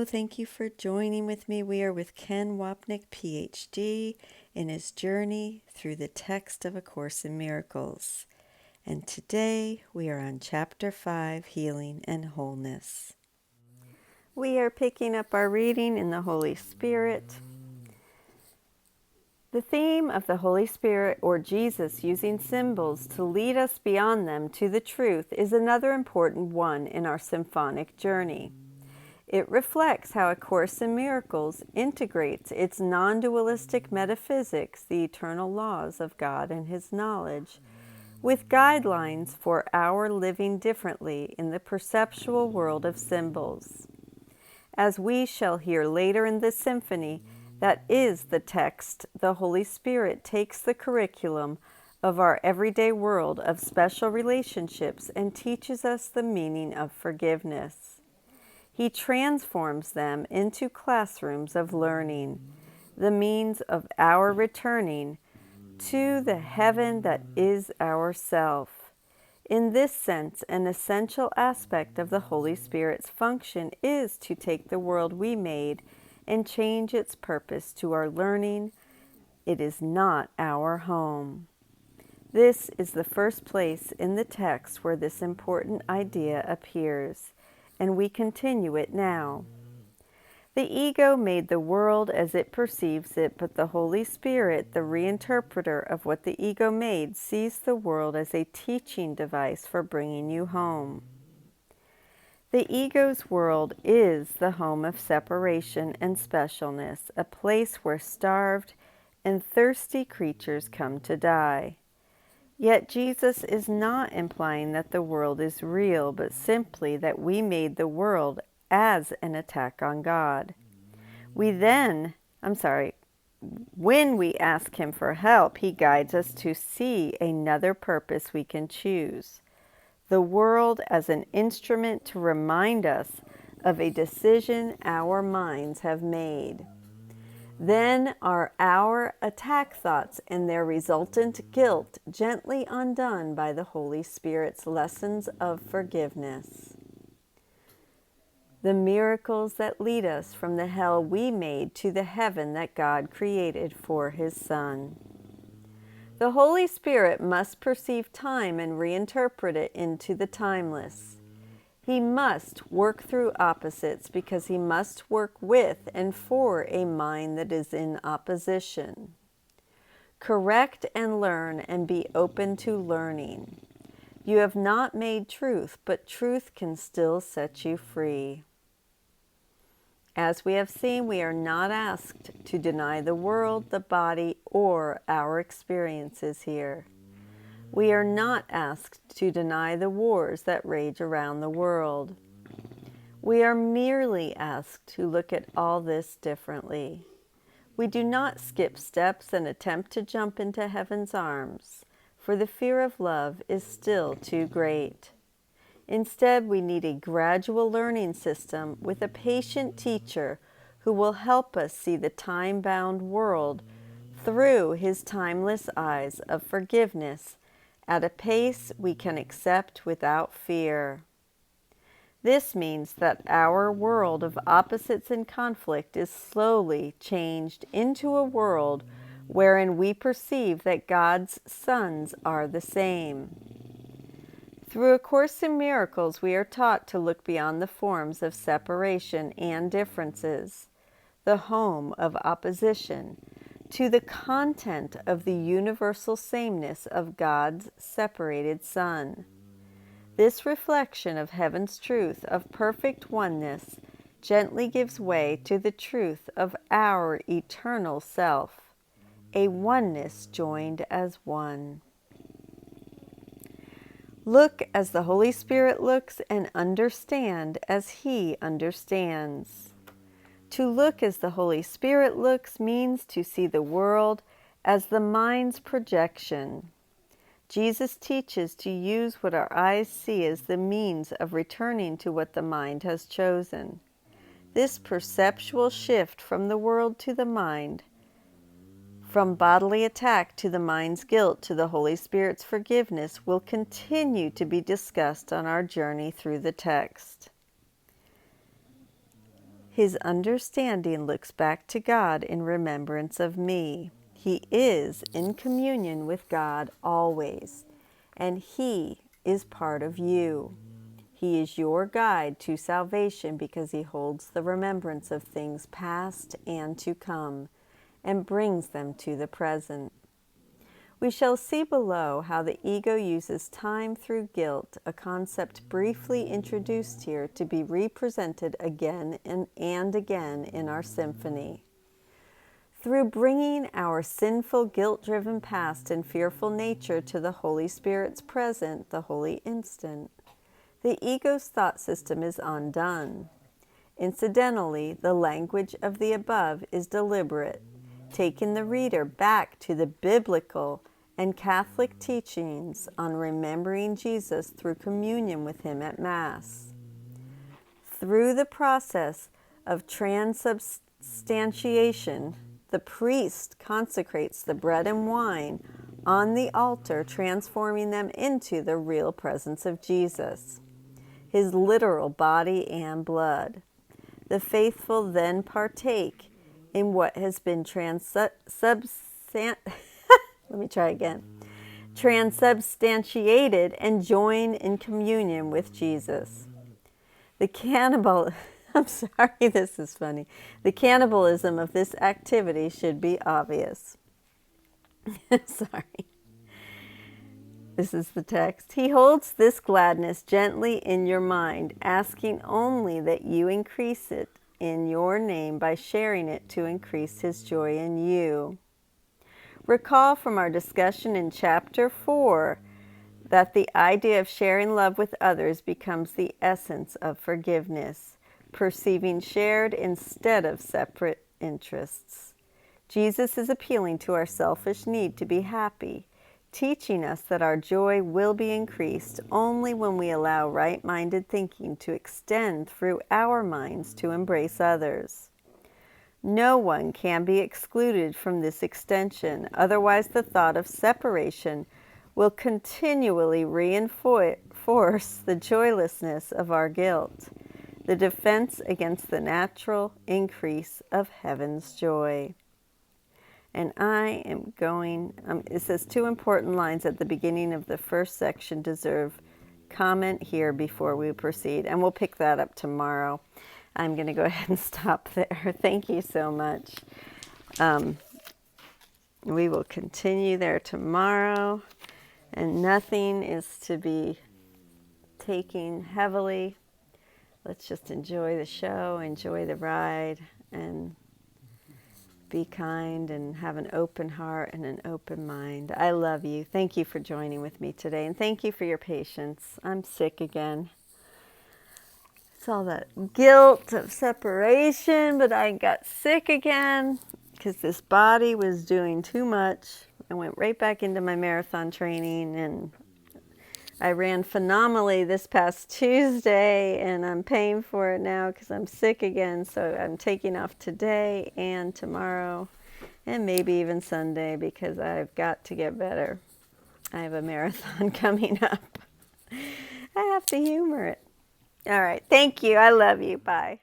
thank you for joining with me. We are with Ken Wapnick, PhD, in his journey through the text of A Course in Miracles. And today we are on Chapter 5, Healing and Wholeness. We are picking up our reading in the Holy Spirit. The theme of the Holy Spirit, or Jesus using symbols to lead us beyond them to the truth, is another important one in our symphonic journey. It reflects how A Course in Miracles integrates its non-dualistic metaphysics, the eternal laws of God and His knowledge, with guidelines for our living differently in the perceptual world of symbols. As we shall hear later in the symphony, that is the text, the Holy Spirit takes the curriculum of our everyday world of special relationships and teaches us the meaning of forgiveness. He transforms them into classrooms of learning, the means of our returning to the heaven that is ourself. In this sense, an essential aspect of the Holy Spirit's function is to take the world we made and change its purpose to our learning. It is not our home. This is the first place in the text where this important idea appears, and we continue it now. The ego made the world as it perceives it, but the Holy Spirit, the reinterpreter of what the ego made, sees the world as a teaching device for bringing you home. The ego's world is the home of separation and specialness, a place where starved and thirsty creatures come to die. Yet Jesus is not implying that the world is real, but simply that we made the world as an attack on God. When we ask Him for help, He guides us to see another purpose we can choose. The world as an instrument to remind us of a decision our minds have made. Then are our attack thoughts and their resultant guilt gently undone by the Holy Spirit's lessons of forgiveness. The miracles that lead us from the hell we made to the heaven that God created for His Son. The Holy Spirit must perceive time and reinterpret it into the timeless. He must work through opposites because He must work with and for a mind that is in opposition. Correct and learn and be open to learning. You have not made truth, but truth can still set you free. As we have seen, we are not asked to deny the world, the body, or our experiences here. We are not asked to deny the wars that rage around the world. We are merely asked to look at all this differently. We do not skip steps and attempt to jump into heaven's arms, for the fear of love is still too great. Instead, we need a gradual learning system with a patient teacher who will help us see the time-bound world through His timeless eyes of forgiveness at a pace we can accept without fear. This means that our world of opposites and conflict is slowly changed into a world wherein we perceive that God's sons are the same. Through A Course in Miracles, we are taught to look beyond the forms of separation and differences, the home of opposition, to the content of the universal sameness of God's separated Son. This reflection of heaven's truth of perfect oneness gently gives way to the truth of our eternal self, a oneness joined as one. Look as the Holy Spirit looks and understand as He understands. To look as the Holy Spirit looks means to see the world as the mind's projection. Jesus teaches to use what our eyes see as the means of returning to what the mind has chosen. This perceptual shift from the world to the mind, from bodily attack to the mind's guilt to the Holy Spirit's forgiveness, will continue to be discussed on our journey through the text. His understanding looks back to God in remembrance of me. He is in communion with God always, and He is part of you. He is your guide to salvation because He holds the remembrance of things past and to come, and brings them to the present. We shall see below how the ego uses time through guilt, a concept briefly introduced here to be represented again and again in our symphony. Through bringing our sinful, guilt-driven past and fearful nature to the Holy Spirit's present, the holy instant, the ego's thought system is undone. Incidentally, the language of the above is deliberate, taking the reader back to the biblical and Catholic teachings on remembering Jesus through communion with Him at Mass. Through the process of transubstantiation, the priest consecrates the bread and wine on the altar, transforming them into the real presence of Jesus, His literal body and blood. The faithful then partake in what has been transubstantiated and join in communion with Jesus. The cannibalism of this activity should be obvious. Sorry. This is the text. He holds this gladness gently in your mind, asking only that you increase it in your name by sharing it to increase His joy in you. Recall from our discussion in Chapter 4 that the idea of sharing love with others becomes the essence of forgiveness, perceiving shared instead of separate interests. Jesus is appealing to our selfish need to be happy, teaching us that our joy will be increased only when we allow right-minded thinking to extend through our minds to embrace others. No one can be excluded from this extension, otherwise the thought of separation will continually reinforce the joylessness of our guilt, the defense against the natural increase of heaven's joy. And I am going, it says 2 important lines at the beginning of the first section deserve comment here before we proceed, and we'll pick that up tomorrow. I'm going to go ahead and stop there. Thank you so much. We will continue there tomorrow, and nothing is to be taken heavily. Let's just enjoy the show, enjoy the ride, and be kind and have an open heart and an open mind. I love you. Thank you for joining with me today, and thank you for your patience. I'm sick again. It's all that guilt of separation, but I got sick again because this body was doing too much. I went right back into my marathon training, and I ran phenomenally this past Tuesday, and I'm paying for it now because I'm sick again. So I'm taking off today and tomorrow and maybe even Sunday because I've got to get better. I have a marathon coming up. I have to humor it. All right. Thank you. I love you. Bye.